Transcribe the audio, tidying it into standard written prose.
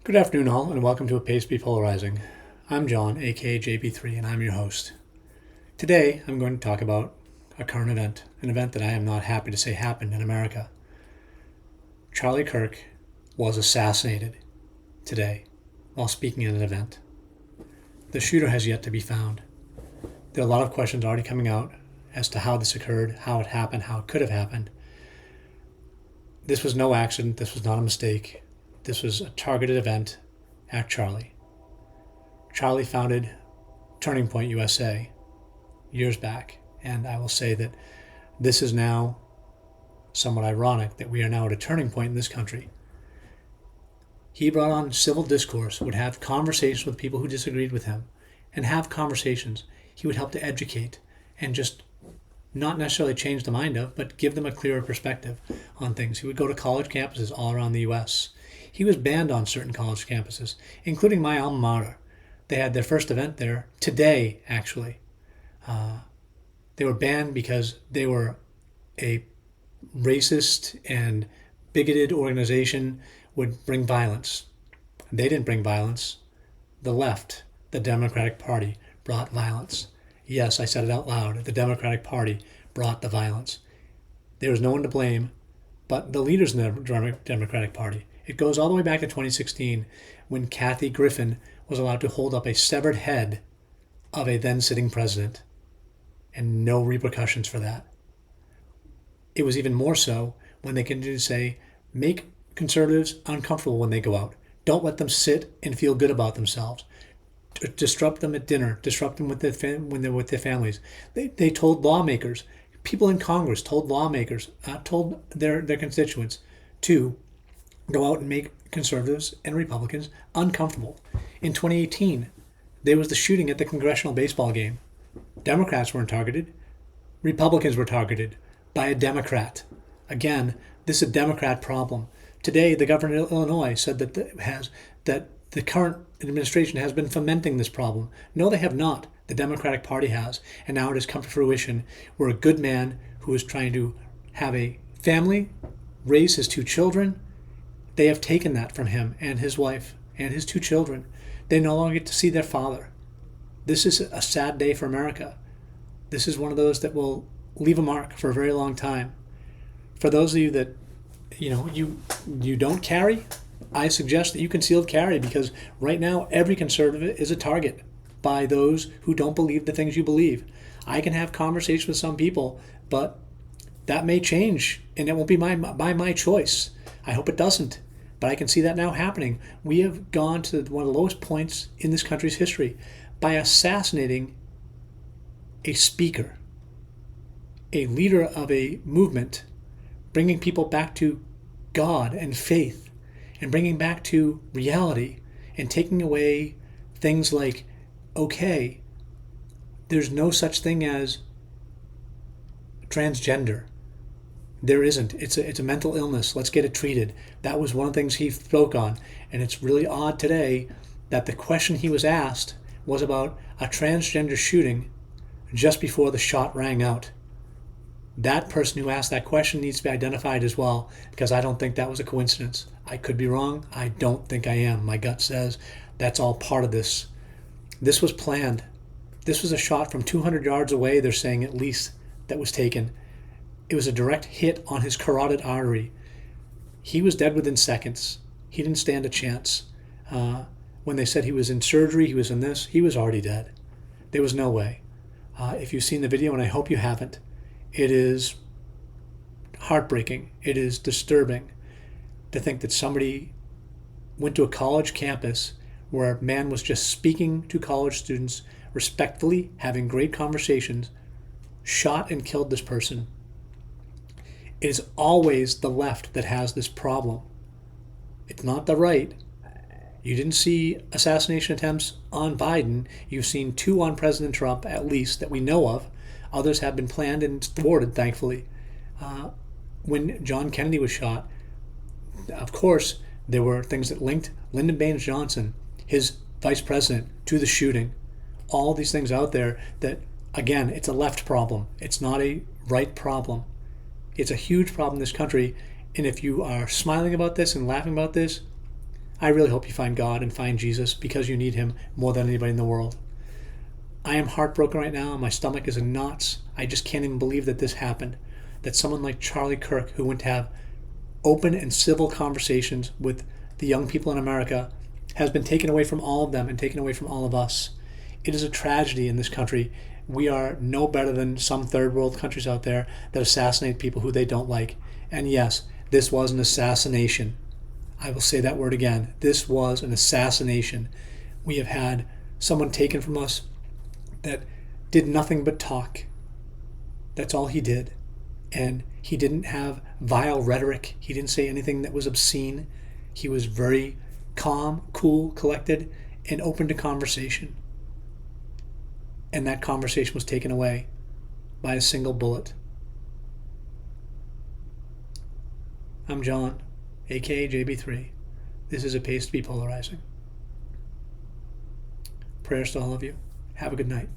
Good afternoon, all, and welcome to A Pace Be Polarizing. I'm John, aka JB3, and I'm your host. Today, I'm going to talk about a current event, an event that I am not happy to say happened in America. Charlie Kirk was assassinated today while speaking at an event. The shooter has yet to be found. There are a lot of questions already coming out as to how this occurred, how it happened, how it could have happened. This was no accident. This was not a mistake. This was a targeted event at Charlie. Charlie founded Turning Point USA years back, and I will say that this is now somewhat ironic that we are now at a turning point in this country. He brought on civil discourse, would have conversations with people who disagreed with him, and have conversations. He would help to educate and just not necessarily change the mind of, but give them a clearer perspective on things. He would go to college campuses all around the U.S. He was banned on certain college campuses, including my alma mater. They had their first event there today, actually. They were banned because they were a racist and bigoted organization, would bring violence. They didn't bring violence. The left, the Democratic Party, brought violence. Yes, I said it out loud. The Democratic Party brought the violence. There was no one to blame but the leaders in the Democratic Party. It goes all the way back to 2016 when Kathy Griffin was allowed to hold up a severed head of a then sitting president and no repercussions for that. It was even more so when they continued to say, make conservatives uncomfortable when they go out. Don't let them sit and feel good about themselves. Disrupt them at dinner, disrupt them with when they're with their families. They told lawmakers, people in Congress told lawmakers, told their constituents to go out and make conservatives and Republicans uncomfortable. In 2018, there was the shooting at the congressional baseball game. Democrats weren't targeted. Republicans were targeted by a Democrat. Again, this is a Democrat problem. Today, the governor of Illinois said that the current administration has been fomenting this problem. No, they have not. The Democratic Party has. And now it has come to fruition where a good man who is trying to have a family, raise his two children, they have taken that from him and his wife and his two children. They no longer get to see their father. This is a sad day for America. This is one of those that will leave a mark for a very long time. For those of you that, you don't carry, I suggest that you concealed carry, because right now every conservative is a target by those who don't believe the things you believe. I can have conversations with some people, but that may change, and it won't be by my choice. I hope it doesn't, but I can see that now happening. We have gone to one of the lowest points in this country's history by assassinating a speaker, a leader of a movement, bringing people back to God and faith, and bringing back to reality, and taking away things like, okay, there's no such thing as transgender. There isn't. It's a mental illness. Let's get it treated. That was one of the things he spoke on. And it's really odd today that the question he was asked was about a transgender shooting just before the shot rang out. That person who asked that question needs to be identified as well, because I don't think that was a coincidence. I could be wrong. I don't think I am. My gut says that's all part of this. This was planned. This was a shot from 200 yards away, they're saying, at least, that was taken. It was a direct hit on his carotid artery. He was dead within seconds. He didn't stand a chance. When they said he was in surgery, he was in this, he was already dead. There was no way. If you've seen the video, and I hope you haven't, it is heartbreaking. It is disturbing to think that somebody went to a college campus where a man was just speaking to college students respectfully, having great conversations, shot and killed this person. It is always the left that has this problem. It's not the right. You didn't see assassination attempts on Biden. You've seen 2 on President Trump, at least, that we know of. Others have been planned and thwarted, thankfully. When John Kennedy was shot, of course, there were things that linked Lyndon Baines Johnson, his vice president, to the shooting. All these things out there that, again, it's a left problem. It's not a right problem. It's a huge problem in this country, and if you are smiling about this and laughing about this, I really hope you find God and find Jesus because you need him more than anybody in the world. I am heartbroken right now. My stomach is in knots. I just can't even believe that this happened. That someone like Charlie Kirk, who went to have open and civil conversations with the young people in America, has been taken away from all of them and taken away from all of us. It is a tragedy in this country. We are no better than some third world countries out there that assassinate people who they don't like. And yes, this was an assassination. I will say that word again. This was an assassination. We have had someone taken from us that did nothing but talk. That's all he did. And he didn't have vile rhetoric. He didn't say anything that was obscene. He was very calm, cool, collected, and open to conversation. And that conversation was taken away by a single bullet. I'm John, aka JB3. This is a Pace to be Polarizing. Prayers to all of you. Have a good night.